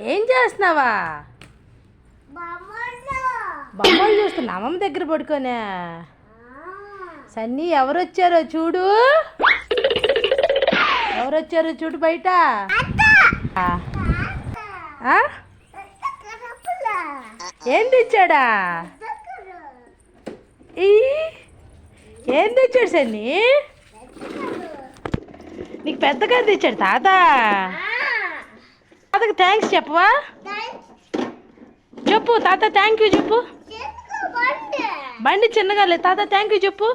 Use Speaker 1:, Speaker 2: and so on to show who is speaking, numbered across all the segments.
Speaker 1: ఏం చేస్తున్నావా? బొమ్మలు చూస్తున్నా అమ్మమ్మ దగ్గర పడుకోనే. సన్నీ ఎవరొచ్చారో చూడు, ఎవరొచ్చారో చూడు బయట. ఏం తెచ్చాడా? ఏం తెచ్చాడు సన్నీ? నీకు పెద్దగా తెచ్చాడు తాత. తాతకి థ్యాంక్స్ చెప్పవా? చెప్పు తాత థ్యాంక్ యూ చెప్పు. బండి చిన్నగా లేదు తాత థ్యాంక్ యూ చెప్పు.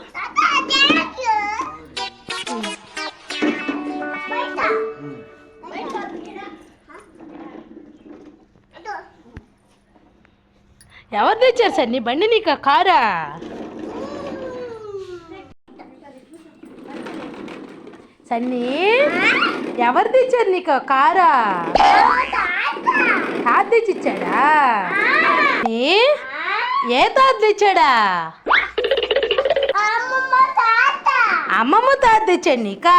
Speaker 1: ఎవరు తెచ్చారు సార్ నీ బండి? నీకు కారా? సన్నీ ఎవరు తెచ్చారు నీకు కారా? తాత తెచ్చిచ్చాడా? ఏ తాత తెచ్చాడా? అమ్మమ్మ తాత తెచ్చాడు నీకా?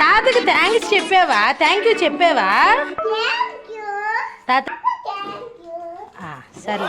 Speaker 1: తాతకి థ్యాంక్స్ చెప్పావా? థ్యాంక్ యూ చెప్పావా తాత? సరే.